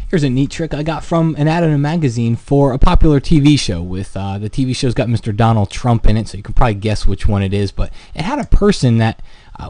Here's a neat trick I got from an ad in a magazine for a popular TV show. With the TV show's got Mr. Donald Trump in it, so you can probably guess which one it is. But it had a person that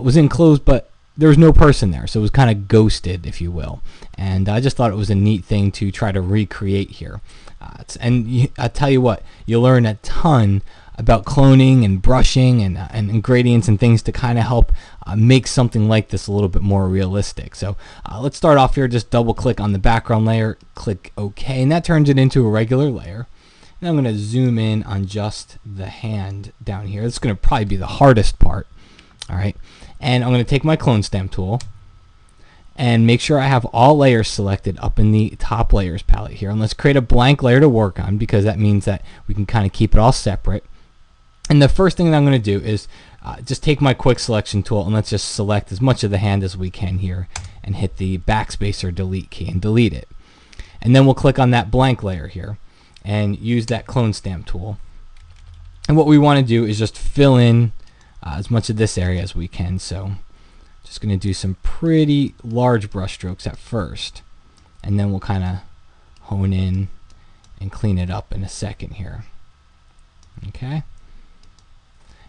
was enclosed, but there was no person there, so it was kind of ghosted, if you will. And I just thought it was a neat thing to try to recreate here. I tell you what, you learn a ton about cloning and brushing and gradients and things to kind of help make something like this a little bit more realistic. So let's start off here. Just double click on the background layer, click OK, and that turns it into a regular layer. Now I'm going to zoom in on just the hand down here. This is going to probably be the hardest part. All right, and I'm going to take my clone stamp tool and make sure I have all layers selected up in the top layers palette here. And let's create a blank layer to work on, because that means that we can kind of keep it all separate. And the first thing that I'm going to do is just take my quick selection tool and let's just select as much of the hand as we can here and hit the backspace or delete key and delete it. And then we'll click on that blank layer here and use that clone stamp tool. And what we want to do is just fill in as much of this area as we can. So just going to do some pretty large brush strokes at first, and then we'll kind of hone in and clean it up in a second here. Okay.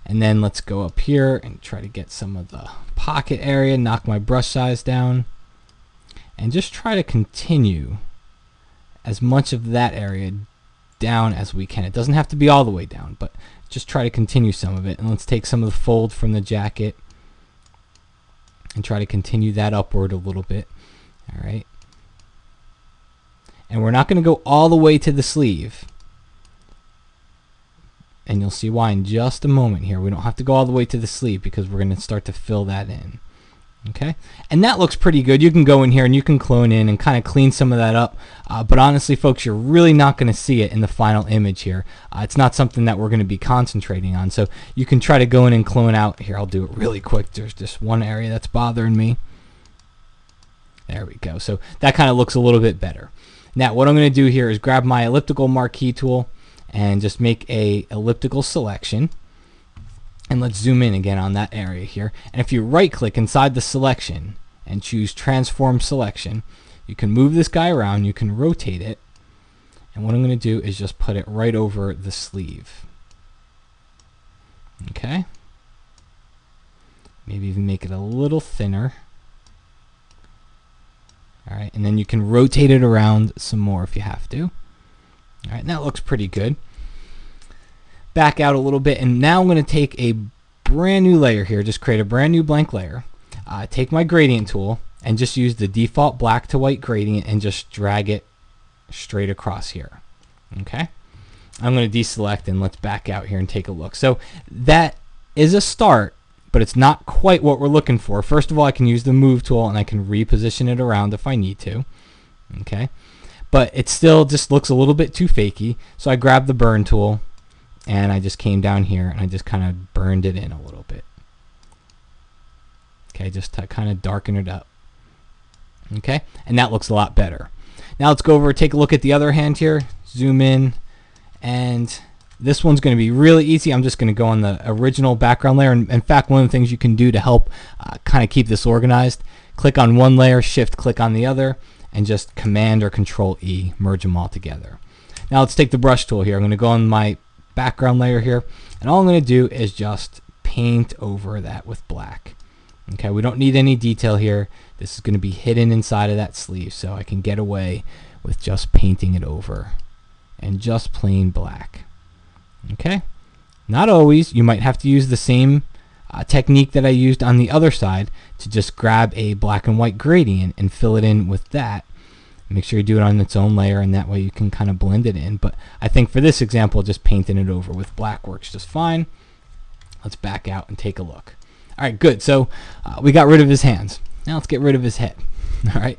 And then let's go up here and try to get some of the pocket area, knock my brush size down, and just try to continue as much of that area down as we can. It doesn't have to be all the way down, but just try to continue some of it. And let's take some of the fold from the jacket and try to continue that upward a little bit. All right. And we're not going to go all the way to the sleeve. And you'll see why in just a moment here. We don't have to go all the way to the sleeve because we're going to start to fill that in. Okay, and that looks pretty good. You can go in here and you can clone in and kind of clean some of that up. But honestly, folks, you're really not going to see it in the final image here. It's not something that we're going to be concentrating on. So you can try to go in and clone out. Here, I'll do it really quick. There's just one area that's bothering me. There we go. So that kind of looks a little bit better. Now, what I'm going to do here is grab my elliptical marquee tool and just make a elliptical selection. And let's zoom in again on that area here. And if you right click inside the selection and choose transform selection, you can move this guy around, you can rotate it, and what I'm going to do is just put it right over the sleeve. Okay, maybe even make it a little thinner. Alright, and then you can rotate it around some more if you have to. Alright, and that looks pretty good. Back out a little bit, and now I'm going to take a brand new layer here, just create a brand new blank layer, take my gradient tool and just use the default black to white gradient and just drag it straight across here. Okay, I'm going to deselect and let's back out here and take a look. So that is a start, but it's not quite what we're looking for. First of all, I can use the move tool and I can reposition it around if I need to. Okay, but it still just looks a little bit too fakey, so I grabbed the burn tool and I just came down here and I just kind of burned it in a little bit. Okay, just to kind of darken it up. Okay, and that looks a lot better. Now let's go over and take a look at the other hand here. Zoom in, and this one's going to be really easy. I'm just going to go on the original background layer. And in fact, one of the things you can do to help kind of keep this organized, click on one layer, shift click on the other, and just Command or Control E, merge them all together. Now let's take the brush tool here. I'm going to go on my background layer here, and all I'm going to do is just paint over that with black. Okay, we don't need any detail here. This is going to be hidden inside of that sleeve, so I can get away with just painting it over and just plain black. Okay, not always. You might have to use the same technique that I used on the other side to just grab a black and white gradient and fill it in with that. Make sure you do it on its own layer, and that way you can kind of blend it in. But I think for this example, just painting it over with black works just fine. Let's back out and take a look. All right, good. So we got rid of his hands. Now let's get rid of his head. All right.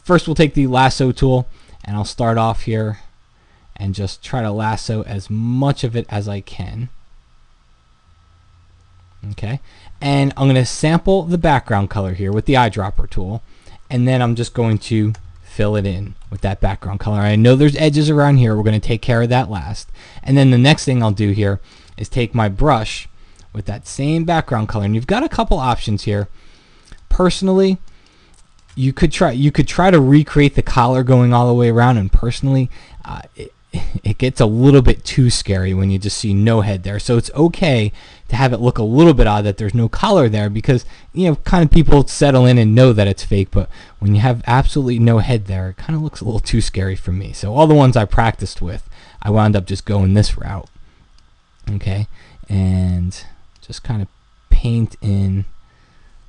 First, we'll take the lasso tool, and I'll start off here and just try to lasso as much of it as I can. Okay. And I'm going to sample the background color here with the eyedropper tool, and then I'm just going to fill it in with that background color. I know there's edges around here. We're going to take care of that last. And then the next thing I'll do here is take my brush with that same background color. And you've got a couple options here. Personally, you could try to recreate the collar going all the way around, and personally, it gets a little bit too scary when you just see no head there. So it's okay to have it look a little bit odd that there's no collar there, because kind of people settle in and know that it's fake. But when you have absolutely no head there, it kind of looks a little too scary for me. So all the ones I practiced with, I wound up just going this route. Okay, and just kind of paint in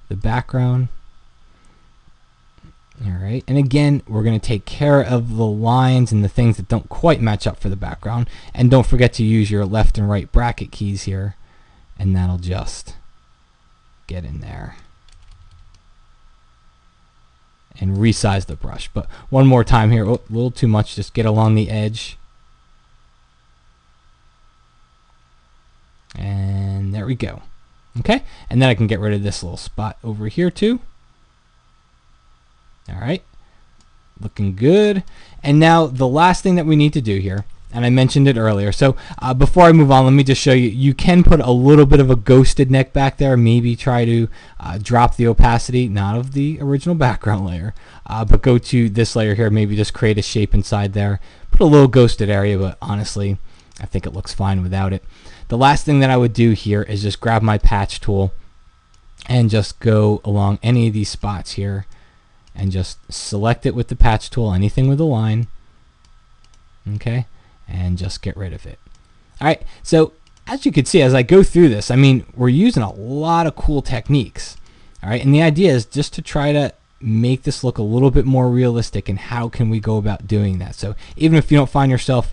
the background. Alright, and again, we're going to take care of the lines and the things that don't quite match up for the background. And don't forget to use your left and right bracket keys here, and that'll just get in there. And resize the brush. But one more time here, a little too much, just get along the edge. And there we go. Okay, and then I can get rid of this little spot over here too. Alright, looking good. And now the last thing that we need to do here, and I mentioned it earlier, so before I move on, let me just show you, you can put a little bit of a ghosted neck back there. Maybe try to drop the opacity, not of the original background layer, but go to this layer here, maybe just create a shape inside there. Put a little ghosted area, but honestly, I think it looks fine without it. The last thing that I would do here is just grab my patch tool and just go along any of these spots here and just select it with the patch tool, anything with a line, okay, and just get rid of it. Alright, so as you can see, as I go through this, I mean, we're using a lot of cool techniques. Alright, and the idea is just to try to make this look a little bit more realistic, and how can we go about doing that. So even if you don't find yourself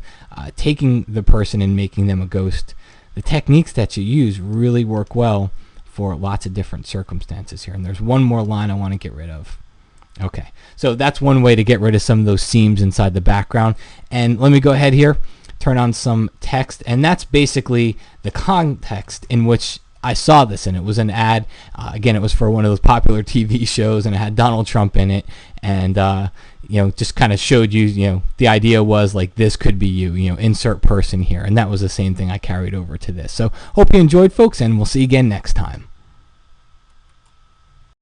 taking the person and making them a ghost, the techniques that you use really work well for lots of different circumstances here. And there's one more line I want to get rid of. Okay, so that's one way to get rid of some of those seams inside the background. And let me go ahead here, turn on some text, and that's basically the context in which I saw this, and it was an ad. Again, it was for one of those popular TV shows, and it had Donald Trump in it, and just kind of showed you, the idea was like, this could be you, insert person here, and that was the same thing I carried over to this. So hope you enjoyed, folks, and we'll see you again next time.